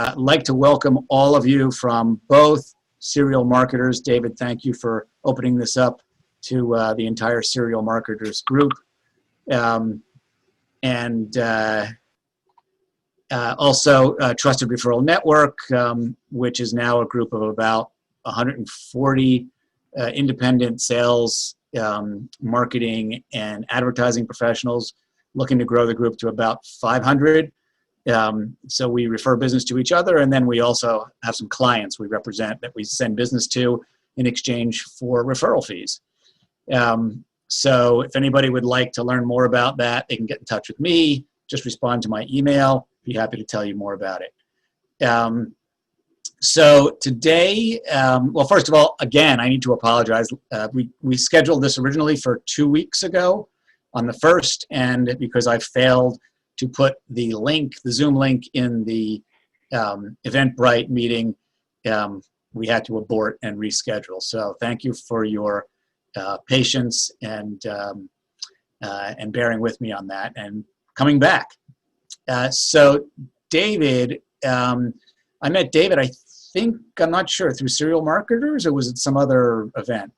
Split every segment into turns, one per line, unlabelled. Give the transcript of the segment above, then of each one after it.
I'd like to welcome all of you from both serial marketers. David, thank you for opening this up to the entire serial marketers group. Also Trusted Referral Network, which is now a group of about 140 independent sales, marketing, and advertising professionals, looking to grow the group to about 500. So we refer business to each other, and then we also have some clients we represent that we send business to in exchange for referral fees. So if anybody would like to learn more about that, they can get in touch with me. Just respond to my email. Be happy to tell you more about it. So today, well, first of all, again, I need to apologize. We scheduled this originally for 2 weeks ago on the 1st, and because I failed to put the link, the Zoom link, in the Eventbrite meeting, we had to abort and reschedule. So thank you for your patience and bearing with me on that and coming back. So David, I met David, I think, I'm not sure, through Serial Marketers, or was it some other event?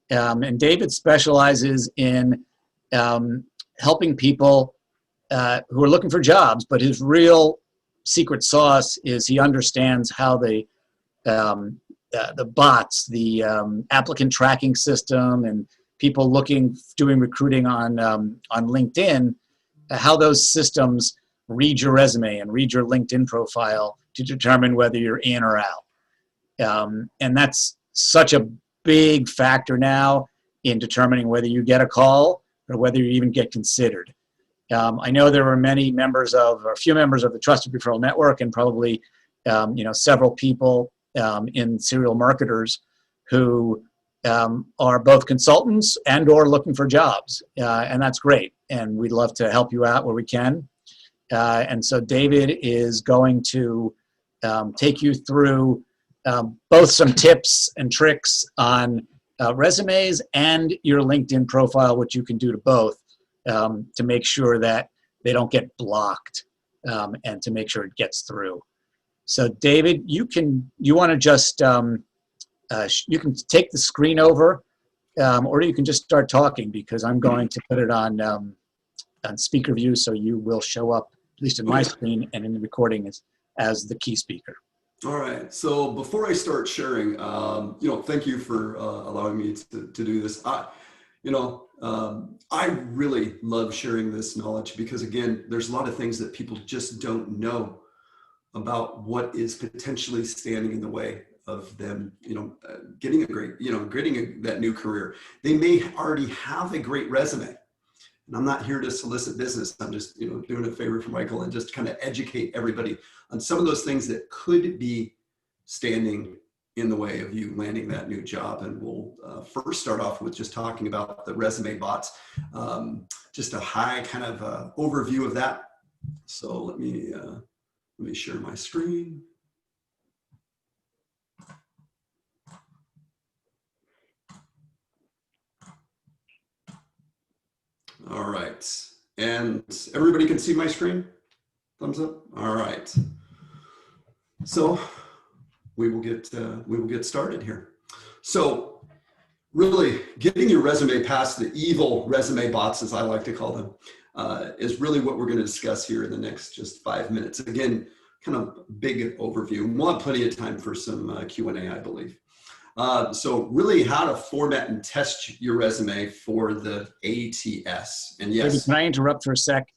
And David specializes in helping people who are looking for jobs, but his real secret sauce is he understands how the bots, the applicant tracking system, and people doing recruiting on LinkedIn, how those systems read your resume and read your LinkedIn profile to determine whether you're in or out. And that's such a big factor now in determining whether you get a call or whether you even get considered. I know there were many members of, or a few members of the Trusted Referral Network, and probably several people in serial marketers who are both consultants and or looking for jobs, and that's great. And we'd love to help you out where we can. And so David is going to take you through both some tips and tricks on resumes and your LinkedIn profile, which you can do to both, to make sure that they don't get blocked, and to make sure it gets through. So David, you want to just, you can take the screen over, or you can just start talking, because I'm going to put it on speaker view, so you will show up, at least in my screen and in the recording, as the key speaker.
All right. So before I start sharing, thank you for allowing me to do this. I really love sharing this knowledge because, again, there's a lot of things that people just don't know about what is potentially standing in the way of them, getting a great, getting that new career. They may already have a great resume. And I'm not here to solicit business. I'm just, doing a favor for Michael and just kind of educate everybody on some of those things that could be standing in the way of you landing that new job. And we'll first start off with just talking about the resume bots, just a high kind of overview of that. So let me share my screen. All right, and everybody can see my screen? Thumbs up. All right. So we will get started here. So really getting your resume past the evil resume bots, as I like to call them, is really what we're going to discuss here in the next just 5 minutes. Again, kind of big overview. We'll have plenty of time for some Q&A, I believe. So really how to format and test your resume for the ATS. And yes.
David, can I interrupt for a sec?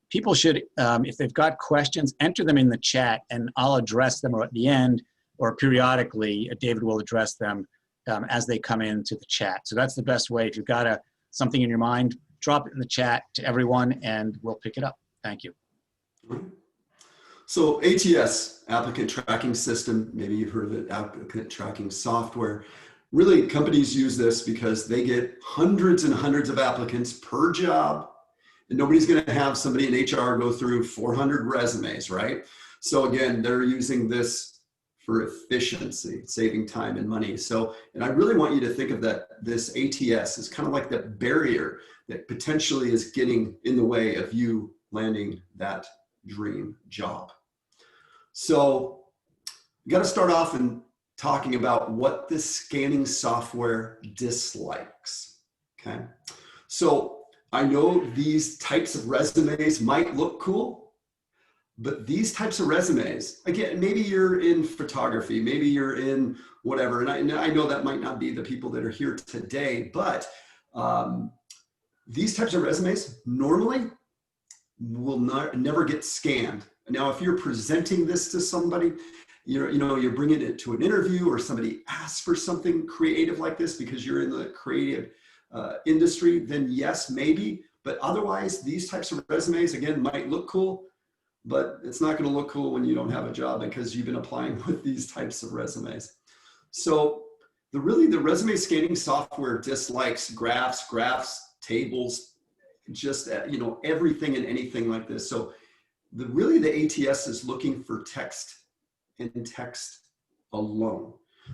People should, if they've got questions, enter them in the chat, and I'll address them at the end, or periodically, David will address them as they come into the chat. So that's the best way. If you've got something in your mind, drop it in the chat to everyone, and we'll pick it up. Thank you.
So ATS, applicant tracking system, maybe you've heard of it, applicant tracking software. Really, companies use this because they get hundreds and hundreds of applicants per job, and nobody's going to have somebody in HR go through 400 resumes, right? So again, they're using this for efficiency, saving time and money. So, and I really want you to think of this ATS is kind of like that barrier that potentially is getting in the way of you landing that dream job. So you got to start off in talking about what the scanning software dislikes. Okay. So I know these types of resumes might look cool, but these types of resumes, again, maybe you're in photography, maybe you're in whatever. And I know that might not be the people that are here today, but these types of resumes normally will never get scanned. Now, if you're presenting this to somebody, you're bringing it to an interview, or somebody asks for something creative like this because you're in the creative industry, then yes, maybe. But otherwise, these types of resumes, again, might look cool, but it's not going to look cool when you don't have a job because you've been applying with these types of resumes. So the resume scanning software dislikes graphs, tables, just everything and anything like this. So the ATS is looking for text and text alone.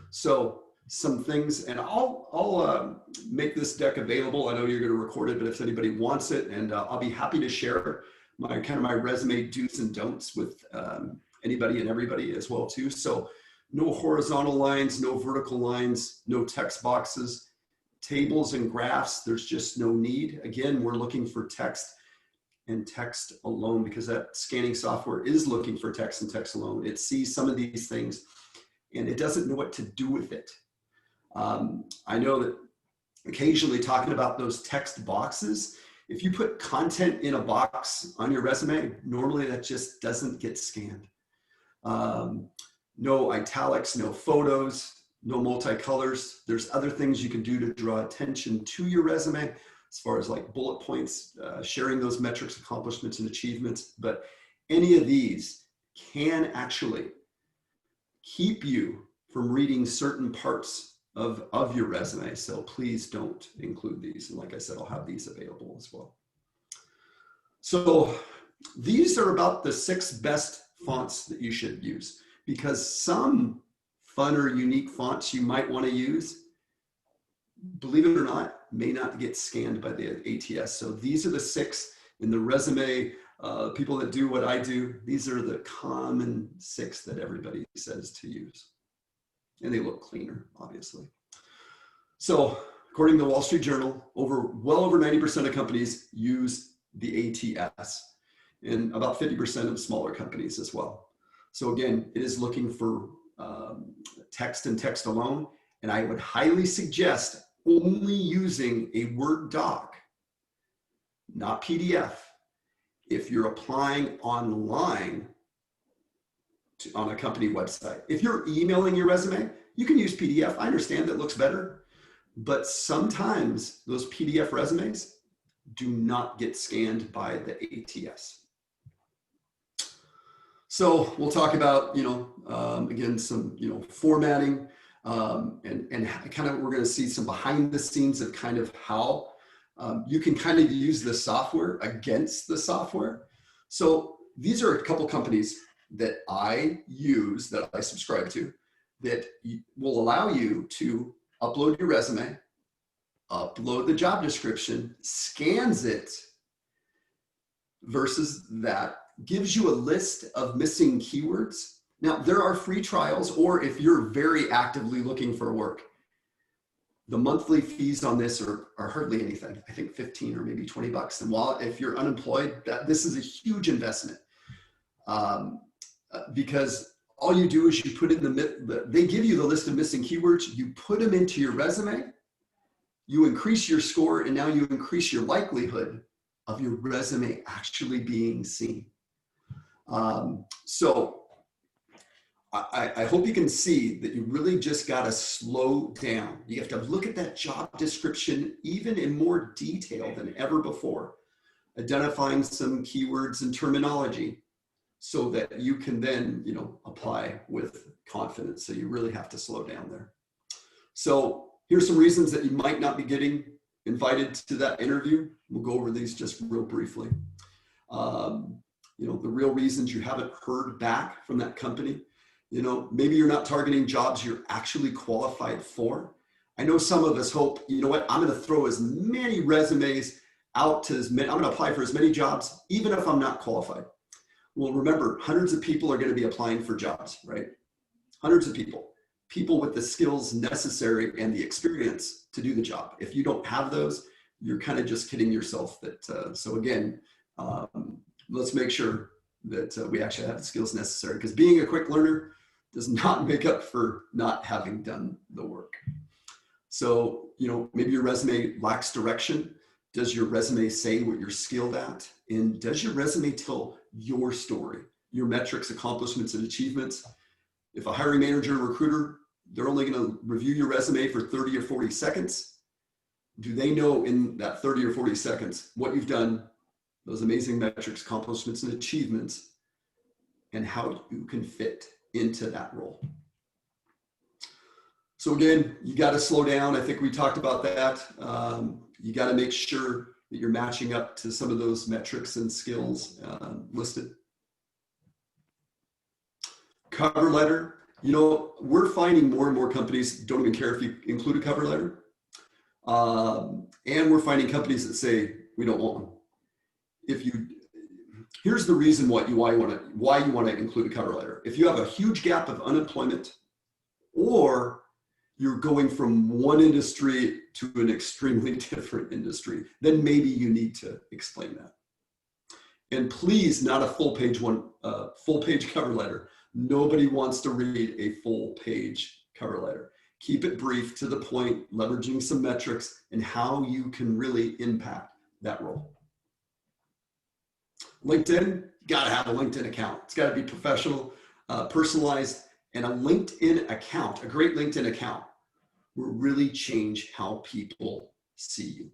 So some things, and I'll make this deck available. I know you're going to record it, but if anybody wants it, and I'll be happy to share my resume do's and don'ts with anybody and everybody as well too. So no horizontal lines, no vertical lines, no text boxes, tables and graphs. There's just no need. Again, we're looking for text and text alone, because that scanning software is looking for text and text alone. It sees some of these things and it doesn't know what to do with it. I know that occasionally talking about those text boxes, if you put content in a box on your resume, normally that just doesn't get scanned. No italics, no photos, no multicolors. There's other things you can do to draw attention to your resume, as far as like bullet points, sharing those metrics, accomplishments, and achievements. But any of these can actually keep you from reading certain parts of your resume. So please don't include these. And like I said, I'll have these available as well. So these are about the 6 best fonts that you should use, because some fun or unique fonts you might want to use, believe it or not, may not get scanned by the ATS. So these are the 6 in the resume. People that do what I do, these are the common 6 that everybody says to use. And they look cleaner, obviously. So according to the Wall Street Journal, well over 90% of companies use the ATS, and about 50% of smaller companies as well. So again, it is looking for text and text alone. And I would highly suggest only using a Word doc, not PDF, if you're applying online on a company website. If you're emailing your resume, you can use PDF. I understand that looks better, but sometimes those PDF resumes do not get scanned by the ATS. So we'll talk about, again, some, formatting, and kind of, we're going to see some behind the scenes of kind of how you can kind of use the software against the software. So these are a couple companies that I use, that I subscribe to, that will allow you to upload your resume, upload the job description, scans it, versus that gives you a list of missing keywords. Now, there are free trials, or if you're very actively looking for work, the monthly fees on this are hardly anything. I think 15 or maybe 20 bucks. And while if you're unemployed, this is a huge investment, because all you do is you put in they give you the list of missing keywords, you put them into your resume, you increase your score, and now you increase your likelihood of your resume actually being seen. So I hope you can see that you really just got to slow down. You have to look at that job description even in more detail than ever before, identifying some keywords and terminology so that you can then, apply with confidence. So you really have to slow down there. So here's some reasons that you might not be getting invited to that interview. We'll go over these just real briefly. The real reasons you haven't heard back from that company. Maybe you're not targeting jobs you're actually qualified for. I know some of us hope, I'm going to throw as many resumes out to I'm going to apply for as many jobs, even if I'm not qualified. Well, remember, hundreds of people are going to be applying for jobs, right? Hundreds of people with the skills necessary and the experience to do the job. If you don't have those, you're kind of just kidding yourself that, so again, let's make sure that we actually have the skills necessary, because being a quick learner does not make up for not having done the work. So, you know, maybe your resume lacks direction. Does your resume say what you're skilled at? And does your resume tell your story, your metrics, accomplishments, and achievements? If a hiring manager or recruiter, they're only going to review your resume for 30 or 40 seconds. Do they know in that 30 or 40 seconds what you've done, those amazing metrics, accomplishments, and achievements, and how you can fit into that role? So again, you got to slow down. I think we talked about that. You got to make sure that you're matching up to some of those metrics and skills listed. Cover letter. You know, we're finding more and more companies don't even care if you include a cover letter. And we're finding companies that say, we don't want one. Here's the reason why you want to include a cover letter. If you have a huge gap of unemployment, or you're going from one industry to an extremely different industry, then maybe you need to explain that. And please, not a full page cover letter. Nobody wants to read a full page cover letter. Keep it brief, to the point, leveraging some metrics and how you can really impact that role. LinkedIn, got to have a LinkedIn account. It's got to be professional, personalized, and a LinkedIn account, a great LinkedIn account, will really change how people see you.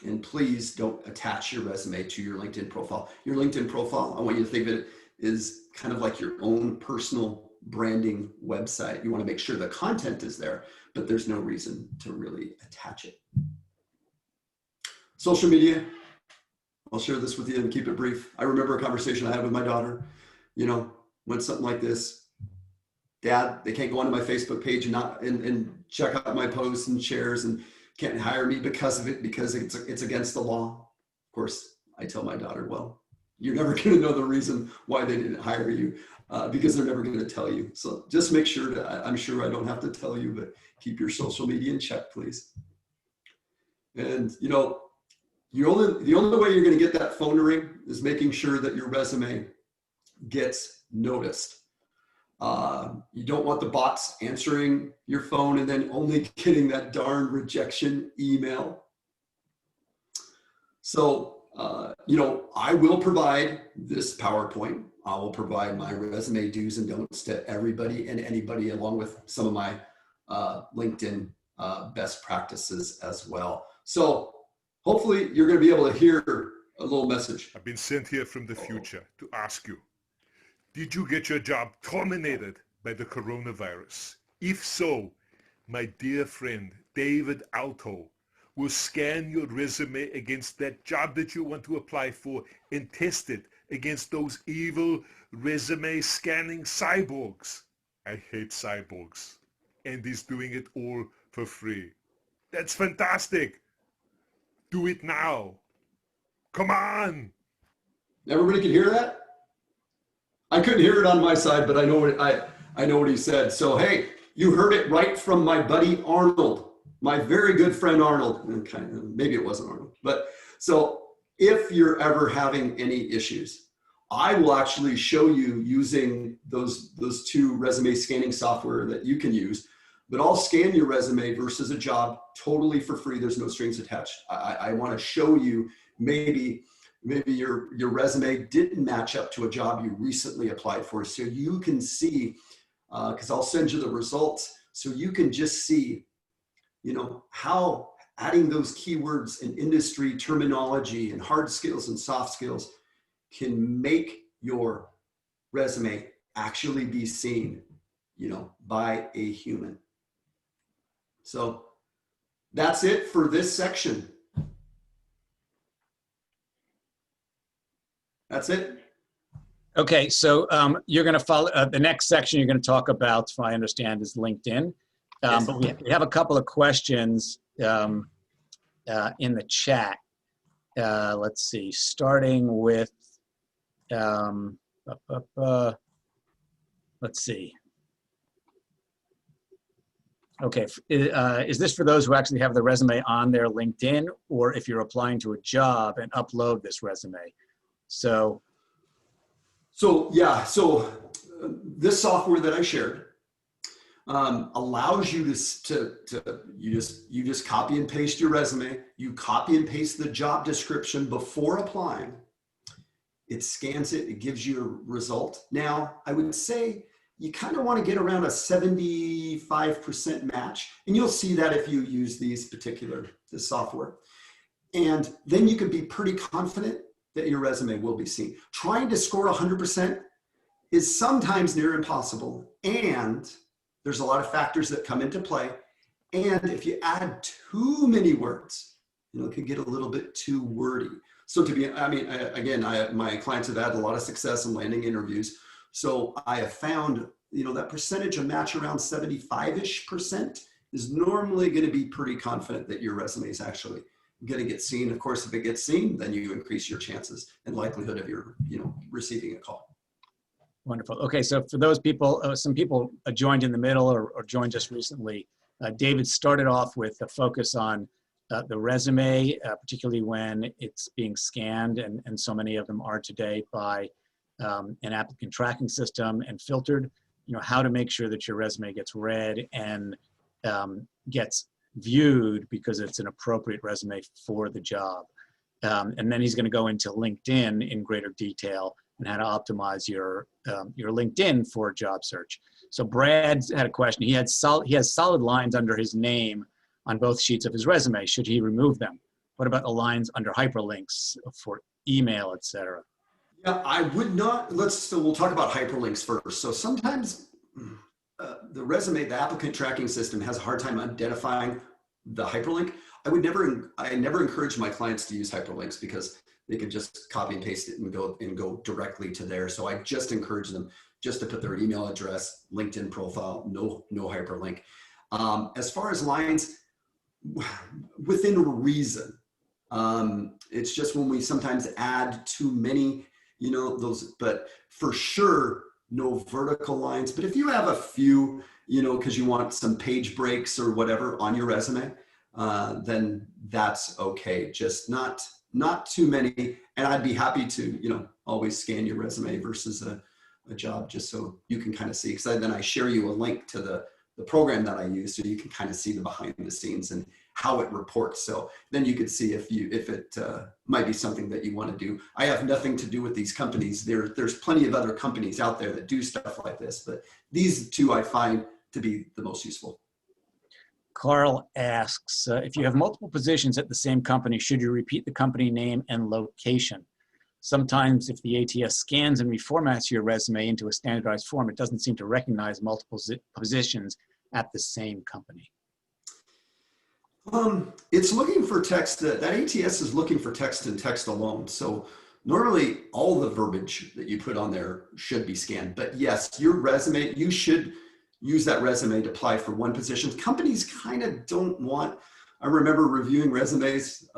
And please don't attach your resume to your LinkedIn profile. Your LinkedIn profile, I want you to think of it as kind of like your own personal branding website. You want to make sure the content is there, but there's no reason to really attach it. Social media, I'll share this with you and keep it brief. I remember a conversation I had with my daughter, you know, when something like this, Dad, they can't go onto my Facebook page and check out my posts and shares, and can't hire me because of it, because it's against the law. Of course, I tell my daughter, well, you're never going to know the reason why they didn't hire you, because they're never going to tell you. So just make sure that, I'm sure I don't have to tell you, but keep your social media in check, please. And, you know, the only way you're going to get that phone to ring is making sure that your resume gets noticed. You don't want the bots answering your phone and then only getting that darn rejection email. So, you know, I will provide this PowerPoint. I will provide my resume do's and don'ts to everybody and anybody, along with some of my LinkedIn best practices as well. So hopefully you're going to be able to hear a little message.
I've been sent here from the future to ask you, did you get your job terminated by the coronavirus? If so, my dear friend, David Alto, will scan your resume against that job that you want to apply for and test it against those evil resume scanning cyborgs. I hate cyborgs. And he's doing it all for free. That's fantastic. Do it now. Come on.
Everybody can hear that? I couldn't hear it on my side, but I know what he said. So, hey, you heard it right from my buddy Arnold, my very good friend Arnold. And maybe it wasn't Arnold, but so if you're ever having any issues, I will actually show you using those two resume scanning software that you can use. But I'll scan your resume versus a job totally for free. There's no strings attached. I want to show you maybe your resume didn't match up to a job you recently applied for, so you can see, because I'll send you the results, so you can just see, you know, how adding those keywords and industry terminology and hard skills and soft skills can make your resume actually be seen, you know, by a human. So that's it for this section. That's it.
Okay, so you're going to follow the next section. You're going to talk about, if I understand, is LinkedIn.
Yes.
But we have a couple of questions in the chat. Let's see, starting with Um, let's see. Okay, is this for those who actually have the resume on their LinkedIn, or if you're applying to a job and upload this resume? So
yeah, this software that I shared allows you you just copy and paste your resume. You copy and paste the job description before applying. It scans it. It gives you a result. Now, I would say you kind of want to get around a 75% match, and you'll see that if you use this software. And then you can be pretty confident that your resume will be seen. Trying to score 100% is sometimes near impossible, and there's a lot of factors that come into play. And if you add too many words, it can get a little bit too wordy. So my clients have had a lot of success in landing interviews. So I have found, that percentage of match around 75-ish% is normally going to be pretty confident that your resume is actually going to get seen. Of course, if it gets seen, then you increase your chances and likelihood of your, receiving a call.
wonderful. Okay, so for those people, some people joined in the middle or joined just recently. David started off with a focus on the resume, particularly when it's being scanned, and so many of them are today by an applicant tracking system and filtered. How to make sure that your resume gets read and gets viewed because it's an appropriate resume for the job. And then he's going to go into LinkedIn in greater detail and how to optimize your LinkedIn for a job search. So Brad had a question. He has solid lines under his name on both sheets of his resume. Should he remove them? What about the lines under hyperlinks for email, etc.?
Yeah, I would not. We'll talk about hyperlinks first. So sometimes the resume, the applicant tracking system has a hard time identifying the hyperlink. I never encourage my clients to use hyperlinks because they can just copy and paste it and go directly to there. So I just encourage them just to put their email address, LinkedIn profile, no hyperlink. As far as lines, within reason. It's just when we sometimes add too many, but for sure, no vertical lines. But if you have a few, because you want some page breaks or whatever on your resume, then that's okay. Just not too many. And I'd be happy to, always scan your resume versus a job, just so you can kind of see. Because then I share you a link to the program that I use, so you can kind of see the behind the scenes and how it reports. So then you could see if it might be something that you want to do. I have nothing to do with these companies. There's plenty of other companies out there that do stuff like this, but these two I find to be the most useful.
Carl asks, if you have multiple positions at the same company, should you repeat the company name and location? Sometimes if the ATS scans and reformats your resume into a standardized form, it doesn't seem to recognize multiple positions at the same company.
It's looking for text. That ATS is looking for text and text alone. So normally all the verbiage that you put on there should be scanned. But yes, your resume, you should use that resume to apply for one position. Companies kind of don't want. I remember reviewing resumes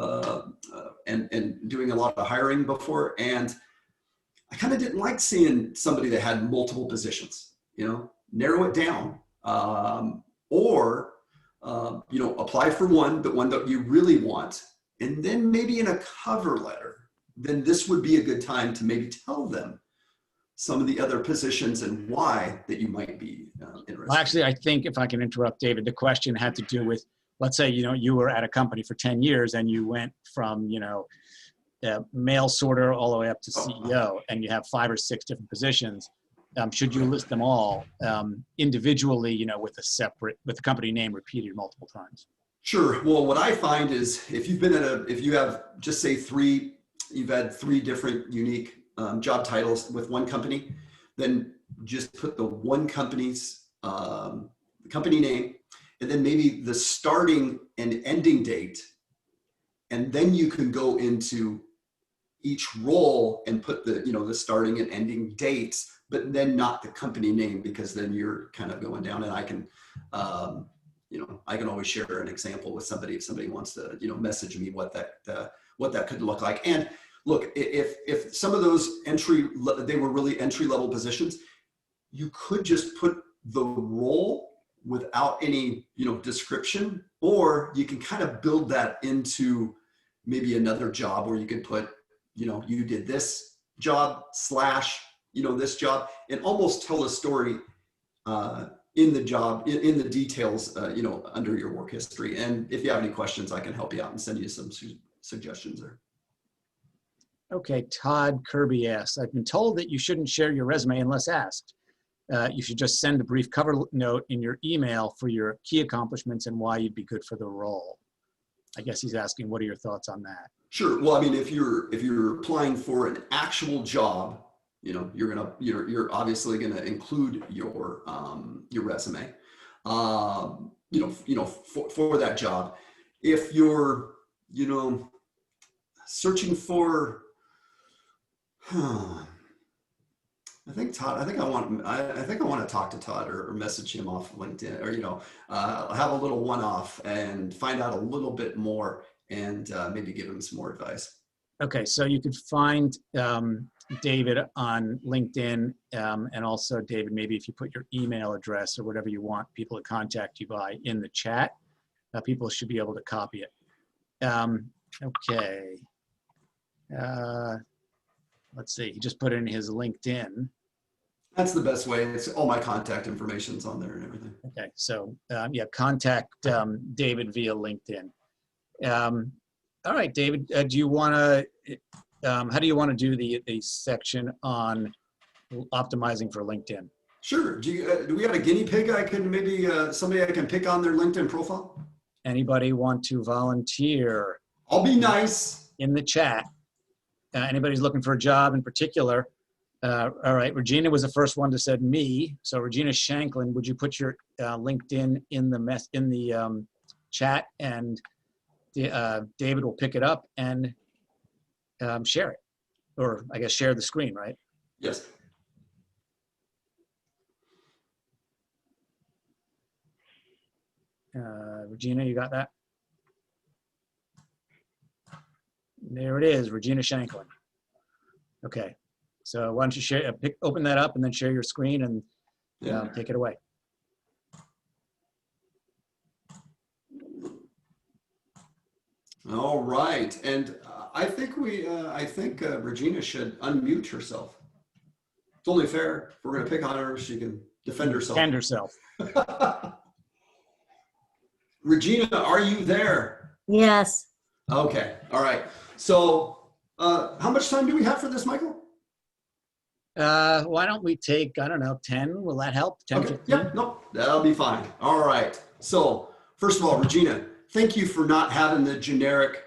and doing a lot of hiring before, and I kind of didn't like seeing somebody that had multiple positions. Narrow it down, or apply for one, but one that you really want, and then maybe in a cover letter, then this would be a good time to maybe tell them some of the other positions and why that you might be interested.
Well, actually, I think if I can interrupt, David, the question had to do with, let's say, you were at a company for 10 years and you went from, mail sorter all the way up to CEO, and you have 5 or 6 different positions. Should you list them all individually, with the company name repeated multiple times?
Sure. Well, what I find is if you have just say you've had 3 different unique job titles with one company, then just put the one company's company name, and then maybe the starting and ending date. And then you can go into each role and put the starting and ending dates, but then not the company name, because then you're kind of going down. And I can always share an example with somebody if somebody wants to, message me what that could look like. And look, if some of those they were really entry level positions, you could just put the role without any, description, or you can kind of build that into maybe another job where you could put, you did this job slash, this job, and almost tell a story in the job, in the details, under your work history. And if you have any questions, I can help you out and send you some suggestions there.
Okay, Todd Kirby asks, I've been told that you shouldn't share your resume unless asked. You should just send a brief cover note in your email for your key accomplishments and why you'd be good for the role. I guess he's asking, what are your thoughts on that?
Sure. Well, I mean, if you're applying for an actual job, you're obviously gonna include your resume, for that job. If you're, searching for, I think I want to talk to Todd or message him off LinkedIn, or have a little one-off and find out a little bit more, and maybe give him some more advice.
Okay, so you could find David on LinkedIn, and also David, maybe if you put your email address or whatever you want people to contact you by in the chat, people should be able to copy it. Okay. Let's see, he just put in his LinkedIn.
That's the best way. It's all my contact information's on there and everything.
Okay, so yeah, contact David via LinkedIn. All right, David, do you want to, how do you want to do the section on optimizing for LinkedIn?
Sure. Do we have a guinea pig I can maybe, somebody I can pick on their LinkedIn profile?
Anybody want to volunteer?
I'll be nice.
In the chat. Anybody's looking for a job in particular? All right, Regina was the first one to said me. So Regina Shanklin, would you put your LinkedIn in the chat, and David will pick it up and share it, or I guess share the screen, right?
Yes.
Regina, you got that? There it is, Regina Shanklin. Okay, so why don't you share, open that up and then share your screen and take it away.
All right, and I think Regina should unmute herself. It's only fair. If we're going to pick on her, she can defend herself.
Defend herself.
Regina, are you there?
Yes.
Okay. All right. So how much time do we have for this, Michael?
Why don't we take, I don't know, 10? Will that help? 10,
okay.
15?
Yep. Nope. That'll be fine. All right. So first of all, Regina, thank you for not having the generic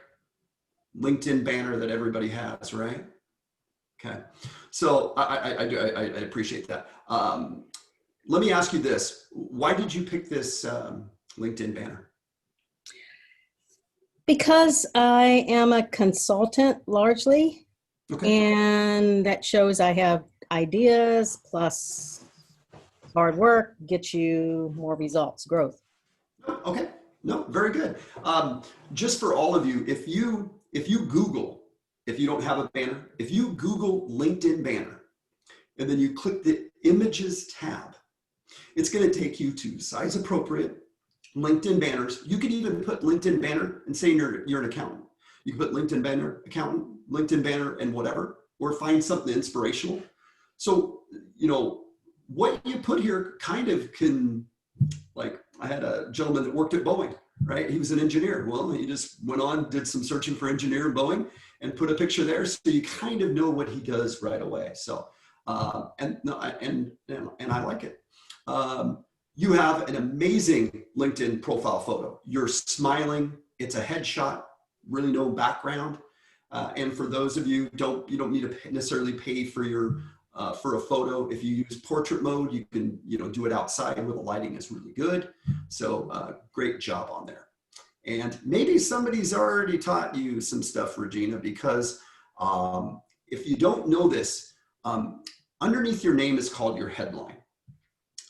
LinkedIn banner that everybody has, right? Okay. So I appreciate that. Let me ask you this. Why did you pick this LinkedIn banner?
Because I am a consultant largely,
Okay.
and that shows I have ideas plus hard work gets you more results, growth.
Okay. No, very good. Just for all of you, if you Google, if you don't have a banner, if you Google LinkedIn banner, and then you click the images tab, it's going to take you to size appropriate LinkedIn banners. You could even put LinkedIn banner and say you're an accountant. You can put LinkedIn banner, accountant, LinkedIn banner, and whatever, or find something inspirational. So, what you put here kind of can, like, I had a gentleman that worked at Boeing, right? He was an engineer. Well, he just went on, did some searching for engineer in Boeing and put a picture there. So you kind of know what he does right away. So, and I like it. You have an amazing LinkedIn profile photo. You're smiling. It's a headshot, really no background. And for those of you, you don't need to necessarily pay for your for a photo. If you use portrait mode, you can do it outside where the lighting is really good. So great job on there. And maybe somebody's already taught you some stuff, Regina, because if you don't know this, underneath your name is called your headline.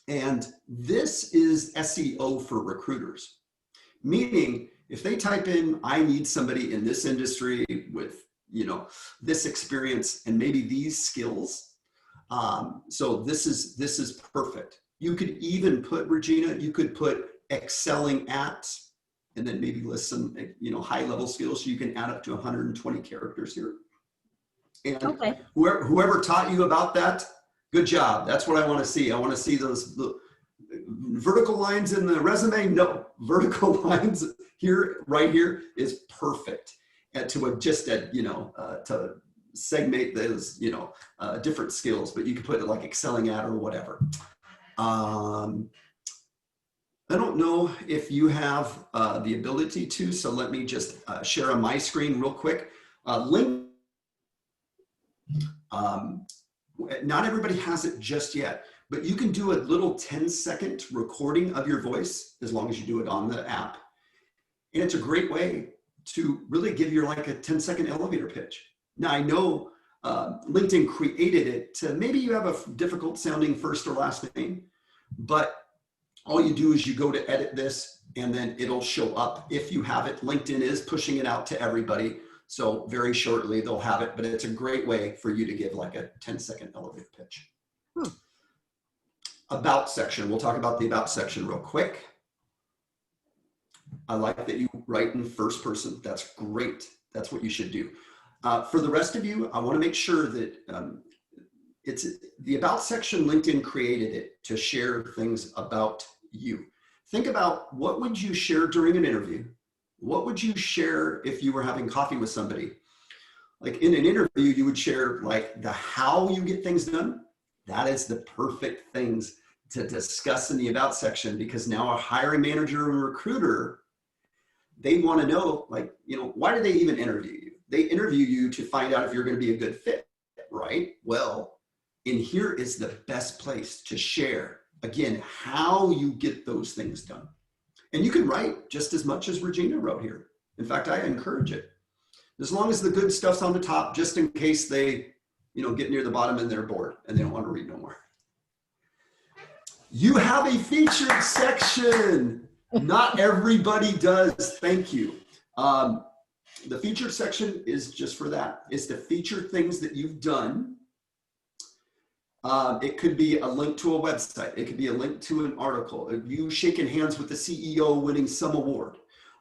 And this is SEO for recruiters, meaning if they type in, I need somebody in this industry with this experience and maybe these skills. So this is perfect. You could even put, Regina, you could put excelling at, and then maybe list some, high level skills. So you can add up to 120 characters here. And
Okay.
whoever taught you about that, good job. That's what I want to see. I want to see those vertical lines in the resume. No, vertical lines here, right here is perfect. And to segment those, different skills, but you could put it like excelling at or whatever. I don't know if you have the ability to, so let me just share on my screen real quick. Not everybody has it just yet, but you can do a little 10-second recording of your voice as long as you do it on the app. And it's a great way to really give your like a 10-second elevator pitch. Now I know LinkedIn created it to, maybe you have a difficult sounding first or last name, but all you do is you go to edit this and then it'll show up if you have it. LinkedIn is pushing it out to everybody. So very shortly they'll have it, but it's a great way for you to give like a 10-second elevator pitch. About section, we'll talk about the about section real quick. I like that you write in first person. That's great. That's what you should do. For the rest of you, I want to make sure that it's the about section. LinkedIn created it to share things about you. Think about, what would you share during an interview? What would you share if you were having coffee with somebody? Like in an interview, you would share like the how you get things done. That is the perfect things to discuss in the about section, because now a hiring manager and recruiter, they want to know, like, why do they even interview you? They interview you to find out if you're going to be a good fit, right? Well, in here is the best place to share, again, how you get those things done. And you can write just as much as Regina wrote here. In fact, I encourage it. As long as the good stuff's on the top, just in case they, get near the bottom and they're bored and they don't want to read no more. You have a featured section. Not everybody does. Thank you. The featured section is just for that. It's to feature things that you've done. It could be a link to a website. It could be a link to an article. You shaking hands with the CEO winning some award.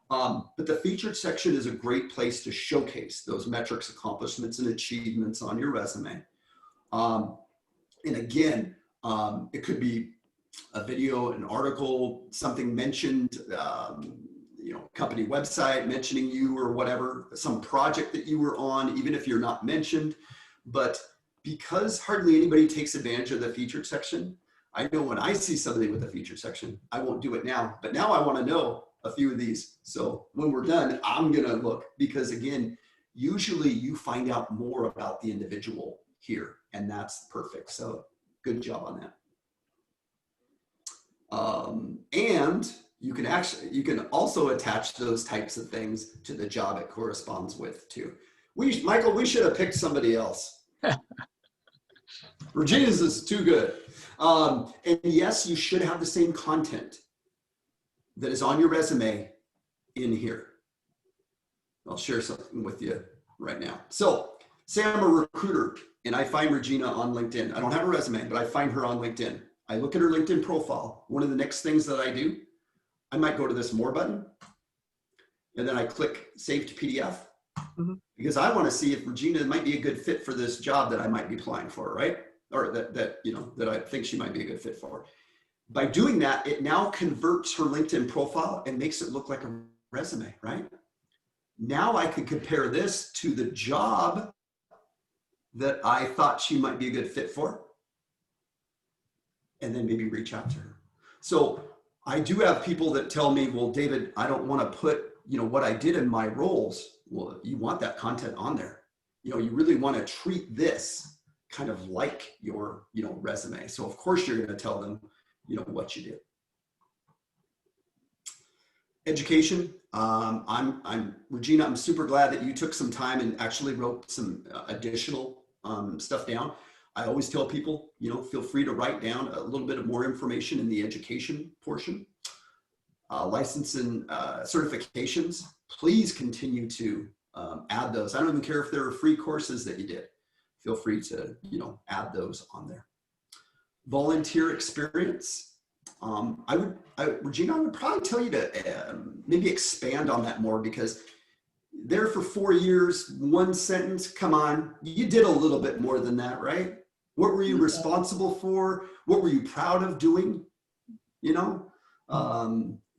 But the featured section is a great place to showcase those metrics, accomplishments, and achievements on your resume. And again, it could be a video, an article, something mentioned, company website mentioning you or whatever, some project that you were on, even if you're not mentioned. But because hardly anybody takes advantage of the featured section, I know when I see somebody with a featured section, I won't do it now, but now I want to know a few of these. So when we're done, I'm going to look, because again, usually you find out more about the individual here, and that's perfect. So good job on that. And you can also attach those types of things to the job it corresponds with too. Michael, we should have picked somebody else. Regina's is too good. And yes, you should have the same content that is on your resume in here. I'll share something with you right now. So say I'm a recruiter and I find Regina on LinkedIn. I don't have a resume, but I find her on LinkedIn. I look at her LinkedIn profile. One of the next things that I do, I might go to this more button and then I click save to PDF, because I want to see if Regina might be a good fit for this job that I might be applying for, right? Or that I think she might be a good fit for. By doing that, it now converts her LinkedIn profile and makes it look like a resume, right? Now I could compare this to the job that I thought she might be a good fit for, and then maybe reach out to her. So I do have people that tell me, well, David, I don't want to put, what I did in my roles. Well, you want that content on there. You really want to treat this kind of like your, resume. So of course you're going to tell them, what you did. Education. Regina, I'm super glad that you took some time and actually wrote some additional stuff down. I always tell people, feel free to write down a little bit of more information in the education portion. License and certifications, please continue to add those. I don't even care if there are free courses that you did. Feel free to, add those on there. Volunteer experience. Regina, I would probably tell you to maybe expand on that more, because there for 4 years, one sentence, come on, you did a little bit more than that, right? What were you responsible for? What were you proud of doing?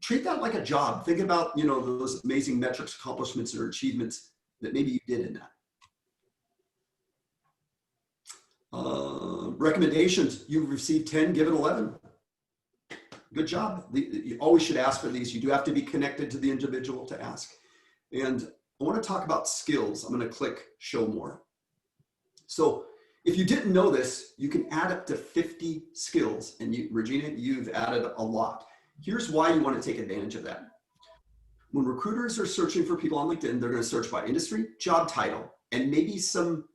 Treat that like a job. Think about, those amazing metrics, accomplishments, or achievements that maybe you did in that. Recommendations, you've received 10, given 11. Good job. You always should ask for these. You do have to be connected to the individual to ask. And I want to talk about skills. I'm going to click show more. So if you didn't know this, you can add up to 50 skills. And Regina, you've added a lot. Here's why you want to take advantage of that. When recruiters are searching for people on LinkedIn, they're going to search by industry, job title, and maybe some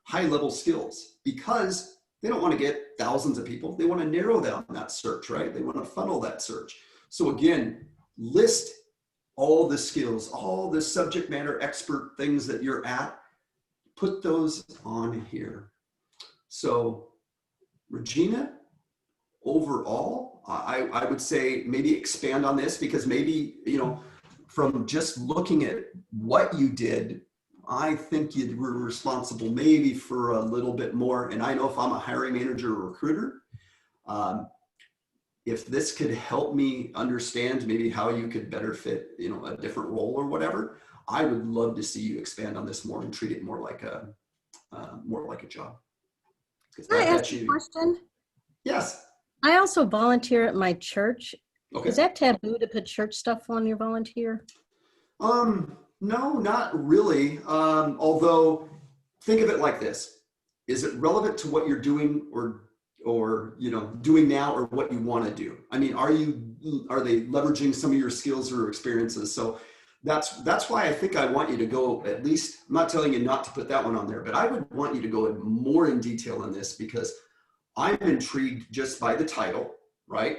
high-level skills, because they don't want to get thousands of people. They want to narrow down that search, right? They want to funnel that search. So again, list all the skills, all the subject matter expert things that you're at, put those on here. So Regina, overall, I would say maybe expand on this, because maybe, from just looking at what you did, I think you were responsible maybe for a little bit more. And I know if I'm a hiring manager or recruiter, if this could help me understand maybe how you could better fit, a different role or whatever, I would love to see you expand on this more and treat it more like a job.
Can I ask a question?
Yes.
I also volunteer at my church.
Okay.
Is that taboo to put church stuff on your volunteer?
No, not really. Although, think of it like this: is it relevant to what you're doing, or doing now, or what you want to do? I mean, are they leveraging some of your skills or experiences? So that's why I think I want you to go, at least, I'm not telling you not to put that one on there, but I would want you to go more in detail on this, because I'm intrigued just by the title, right?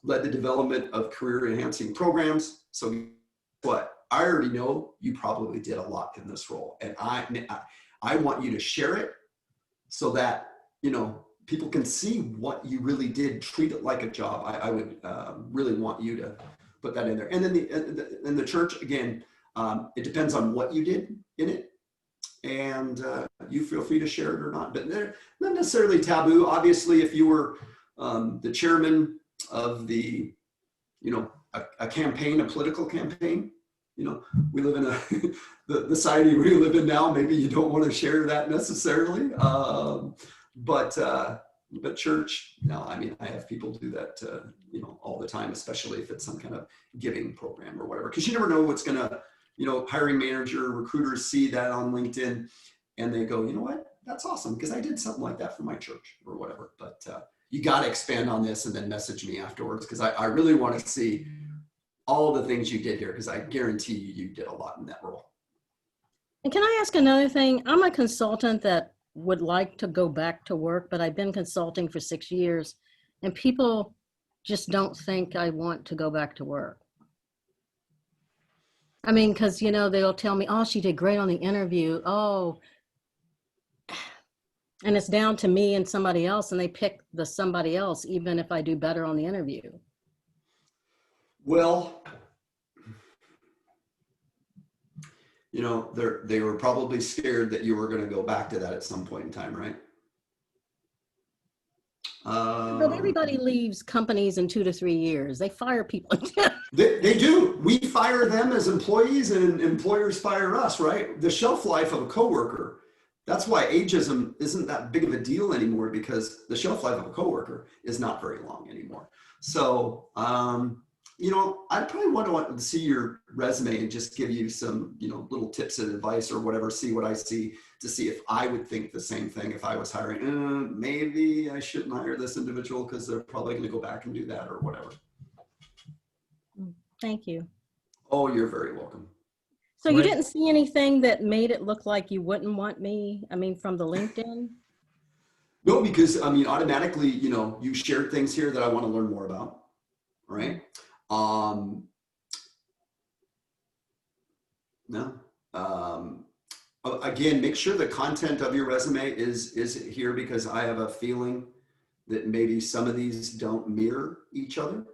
Led the development of career enhancing programs. So what? I already know you probably did a lot in this role, and I want you to share it so that, people can see what you really did. Treat it like a job. I would really want you to put that in there. And then in the church, again, it depends on what you did in it, and you feel free to share it or not. But they're not necessarily taboo. Obviously, if you were the chairman of the, a campaign, a political campaign, we live in the society we live in now. Maybe you don't want to share that necessarily, but church, no. I mean, I have people do that, all the time, especially if it's some kind of giving program or whatever, because you never know what's gonna, hiring manager, recruiters see that on LinkedIn, and they go, you know what, that's awesome, because I did something like that for my church or whatever. But you got to expand on this and then message me afterwards, because I really want to see all the things you did here, because I guarantee you did a lot in that role.
And can I ask another thing? I'm a consultant that would like to go back to work, but I've been consulting for 6 years, and people just don't think I want to go back to work. I mean, because, they'll tell me, oh, she did great on the interview. Oh, and it's down to me and somebody else, and they pick the somebody else, even if I do better on the interview.
Well, they were probably scared that you were going to go back to that at some point in time, right?
But everybody leaves companies in 2 to 3 years. They fire people.
They do. We fire them as employees, and employers fire us, right? The shelf life of a coworker. That's why ageism isn't that big of a deal anymore, because the shelf life of a coworker is not very long anymore. So, I'd probably want to see your resume and just give you some, little tips and advice or whatever, see what I see, to see if I would think the same thing if I was hiring. Maybe I shouldn't hire this individual because they're probably going to go back and do that or whatever.
Thank you.
Oh, you're very welcome.
So you didn't see anything that made it look like you wouldn't want me? I mean, from the LinkedIn?
No, because automatically, you shared things here that I want to learn more about, right? No, Again, make sure the content of your resume is here, because I have a feeling that maybe some of these don't mirror each other.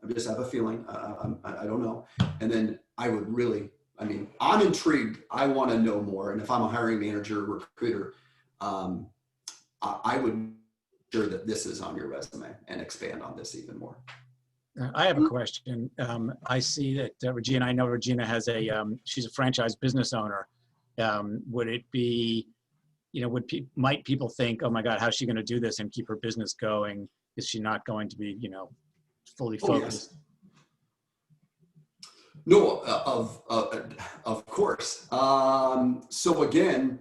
I just have a feeling. I don't know. And then I would really, I mean, I'm intrigued. I want to know more. And if I'm a hiring manager, recruiter, I would sure that this is on your resume and expand on this even more.
I have a question. I see that Regina, I know Regina has she's a franchise business owner. Would it be, you know, might people think, oh my God, how's she going to do this and keep her business going? Is she not going to be, you know, fully focused?
Yes. No, of course. So again,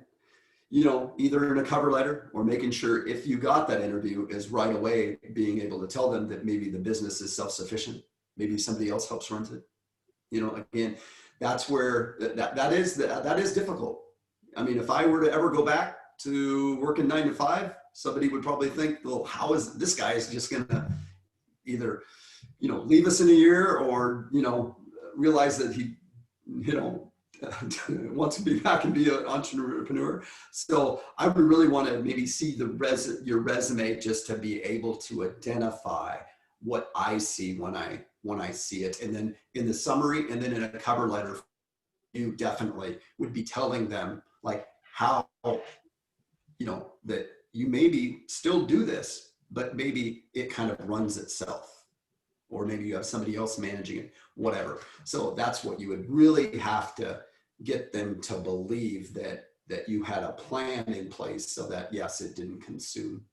you know, either in a cover letter or making sure if you got that interview is right away being able to tell them that maybe the business is self-sufficient. Maybe somebody else helps run it. You know, again, that's where that is difficult. I mean, if I were to ever go back to working 9 to 5, somebody would probably think, well, how is this guy is just going to either, you know, leave us in a year, or, you know, realize that he, you know, wants to be back and be an entrepreneur. So I would really want to maybe see your resume, just to be able to identify what I see when I see it. And then in the summary, and then in a cover letter, you definitely would be telling them like how, you know, that you maybe still do this, but maybe it kind of runs itself, or maybe you have somebody else managing it, whatever. So that's what you would really have to get them to believe, that you had a plan in place, so that yes, it didn't consume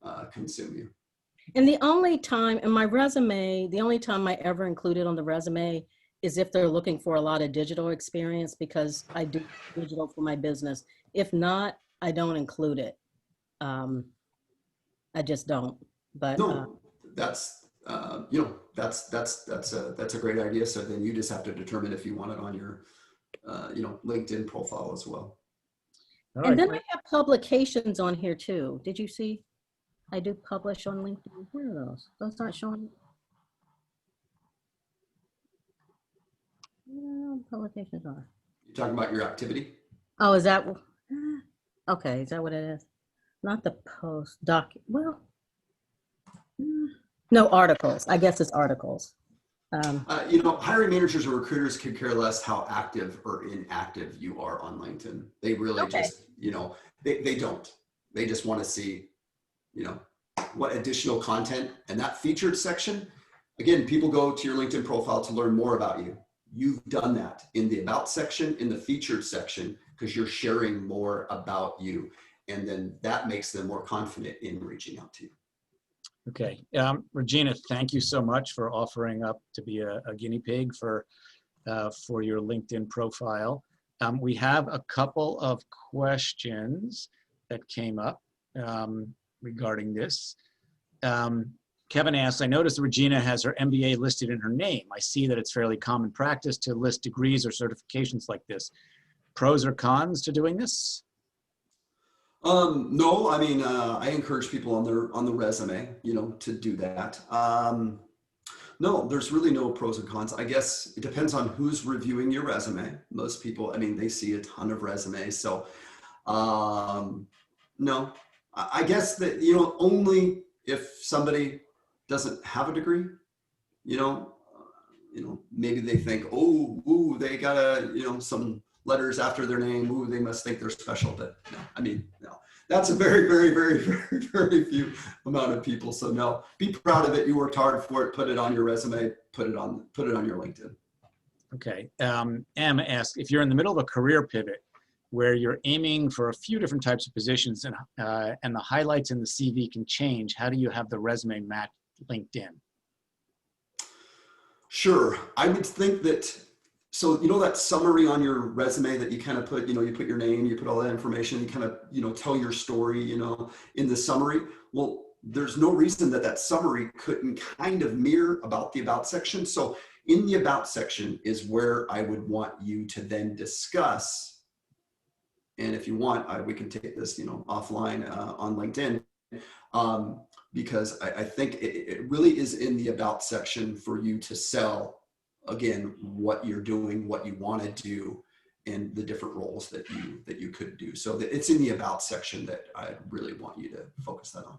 you.
And the only time in my resume, the only time I ever included on the resume is if they're looking for a lot of digital experience, because I do digital for my business. If not, I don't include it. I just don't. But
no, that's you know, that's a great idea. So then you just have to determine if you want it on your you know, LinkedIn profile as well.
All
and
right.
then I have publications on here too. Did you see? I do publish on LinkedIn. Where are those? Those aren't showing. Publications are.
You're talking about your activity?
Oh, is that okay? Is that what it is? Not the post doc. Well, no, articles. I guess it's articles.
You know, hiring managers or recruiters could care less how active or inactive you are on LinkedIn. They really just, you know, they don't. They just want to see, you know, what additional content, and that featured section. Again, people go to your LinkedIn profile to learn more about you. You've done that in the about section, in the featured section, because you're sharing more about you. And then that makes them more confident in reaching out to you.
Okay. Regina, thank you so much for offering up to be a guinea pig for your LinkedIn profile. We have a couple of questions that came up regarding this. Kevin asks, I noticed Regina has her MBA listed in her name. I see that it's fairly common practice to list degrees or certifications like this. Pros or cons to doing this?
No, I mean, I encourage people on the resume, you know, to do that. No, there's really no pros and cons. I guess it depends on who's reviewing your resume. Most people, I mean, they see a ton of resumes. So, no, I guess that, you know, only if somebody doesn't have a degree, you know, maybe they think, oh, ooh, they got you know, some letters after their name. Ooh, they must think they're special. But no, I mean, no, that's a very, very, very, very, very few amount of people. So no, be proud of it. You worked hard for it. Put it on your resume. Put it on your LinkedIn.
Okay. Em asks, if you're in the middle of a career pivot where you're aiming for a few different types of positions and the highlights in the CV can change, how do you have the resume match LinkedIn?
Sure. I would think that, so, you know, that summary on your resume that you kind of put, you know, you put your name, you put all that information, you kind of, you know, tell your story, you know, in the summary. Well, there's no reason that summary couldn't kind of mirror about the about section. So in the about section is where I would want you to then discuss. And if you want, we can take this, you know, offline on LinkedIn. Because I think it really is in the about section for you to sell, again, what you're doing, what you want to do, and the different roles that you could do. So it's in the about section that I really want you to focus that on.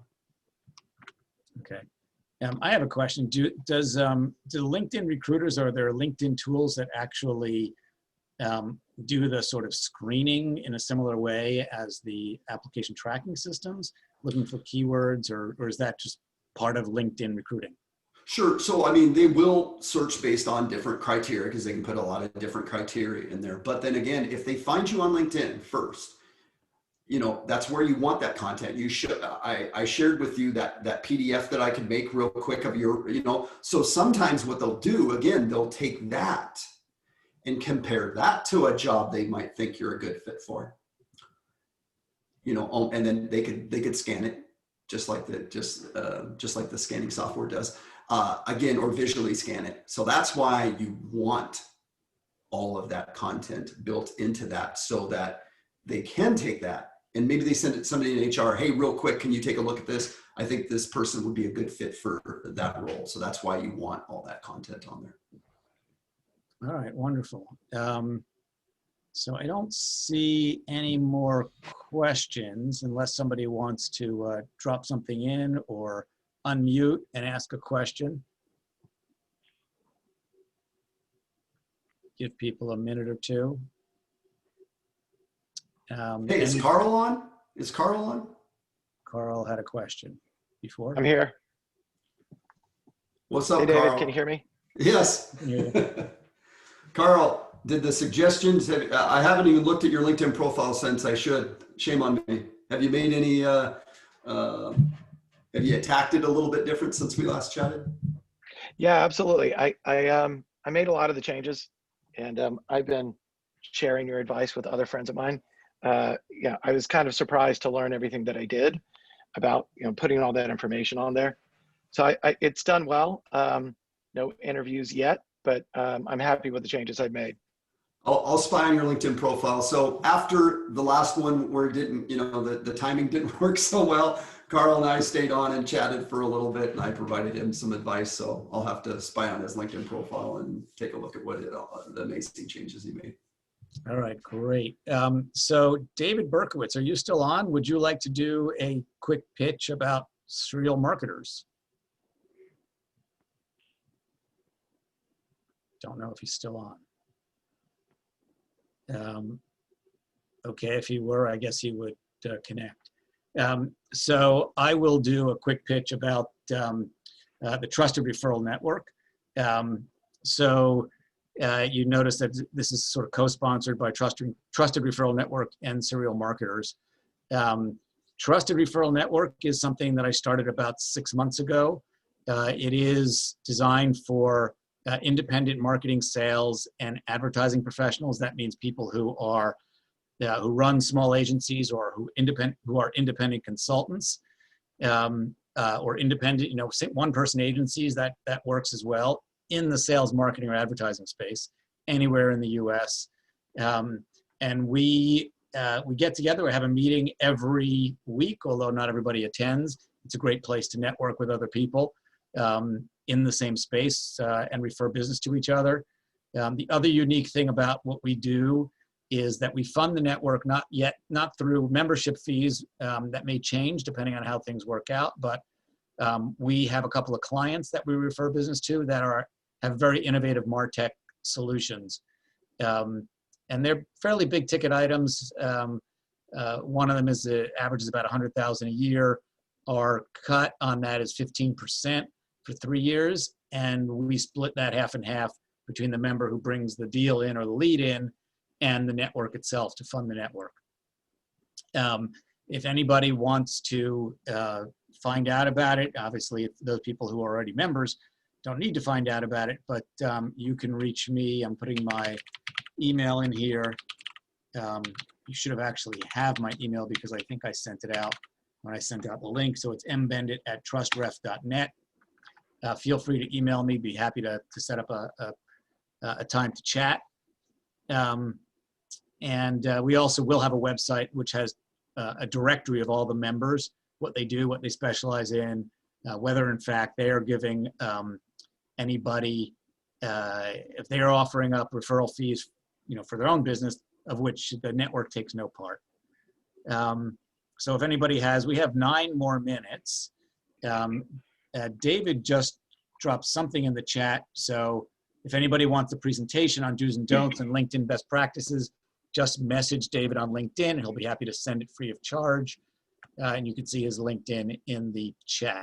Okay. I have a question. Do LinkedIn recruiters, are there LinkedIn tools that actually do the sort of screening in a similar way as the application tracking systems, looking for keywords, or is that just part of LinkedIn recruiting?
Sure. So, I mean, they will search based on different criteria because they can put a lot of different criteria in there. But then again, if they find you on LinkedIn first, you know, that's where you want that content. You should, I shared with you that PDF that I could make real quick of your, you know, so sometimes what they'll do, again, they'll take that and compare that to a job they might think you're a good fit for, you know, and then they could scan it just like the scanning software does, again, or visually scan it. So that's why you want all of that content built into that so that they can take that. And maybe they send it to somebody in HR, hey, real quick, can you take a look at this? I think this person would be a good fit for that role. So that's why you want all that content on there.
All right, wonderful. So I don't see any more questions unless somebody wants to drop something in or unmute and ask a question. Give people a minute or two.
Hey, is Carl on? Is Carl on?
Carl had a question before.
I'm here.
What's up,
Hey, David,
Carl?
can you hear me?
Yes. Carl, did the suggestions, I haven't even looked at your LinkedIn profile since I should. Shame on me. Have you made any, have you attacked it a little bit different since we last chatted?
Yeah, absolutely. I made a lot of the changes, and I've been sharing your advice with other friends of mine. Yeah, I was kind of surprised to learn everything that I did about, you know, putting all that information on there. So it's done well. No interviews yet, but I'm happy with the changes I've made.
I'll spy on your LinkedIn profile. So after the last one where it didn't, you know, the timing didn't work so well, Carl and I stayed on and chatted for a little bit, and I provided him some advice. So I'll have to spy on his LinkedIn profile and take a look at what the amazing changes he made.
All right, great. So David Berkowitz, are you still on? Would you like to do a quick pitch about serial marketers? Don't know if he's still on. Okay, if he were, I guess he would connect. So I will do a quick pitch about the Trusted Referral Network. You notice that this is sort of co-sponsored by Trusted Referral Network and Serial Marketers. Trusted Referral Network is something that I started about 6 months ago. It is designed for independent marketing, sales, and advertising professionals. That means people who are who run small agencies or who are independent consultants or independent, you know, one-person agencies. That works as well in the sales, marketing, or advertising space anywhere in the U.S. And we get together. We have a meeting every week, although not everybody attends. It's a great place to network with other people in the same space and refer business to each other. The other unique thing about what we do is that we fund the network not through membership fees that may change depending on how things work out, but we have a couple of clients that we refer business to that have very innovative MarTech solutions. And they're fairly big ticket items. One of them is averages about 100,000 a year. Our cut on that is 15% for 3 years. And we split that half and half between the member who brings the deal in or the lead in and the network itself to fund the network. If anybody wants to find out about it, obviously those people who are already members don't need to find out about it, but you can reach me. I'm putting my email in here. You should have actually have my email because I think I sent it out when I sent out the link. So it's mbendit@trustref.net. Feel free to email me. Be happy to set up a time to chat. We also will have a website which has a directory of all the members, what they do, what they specialize in, whether in fact they are giving anybody, if they are offering up referral fees, you know, for their own business, of which the network takes no part. So if anybody has, we have 9 more minutes. David just dropped something in the chat. So if anybody wants a presentation on do's and don'ts and LinkedIn best practices, just message David on LinkedIn. He'll be happy to send it free of charge. And you can see his LinkedIn in the chat.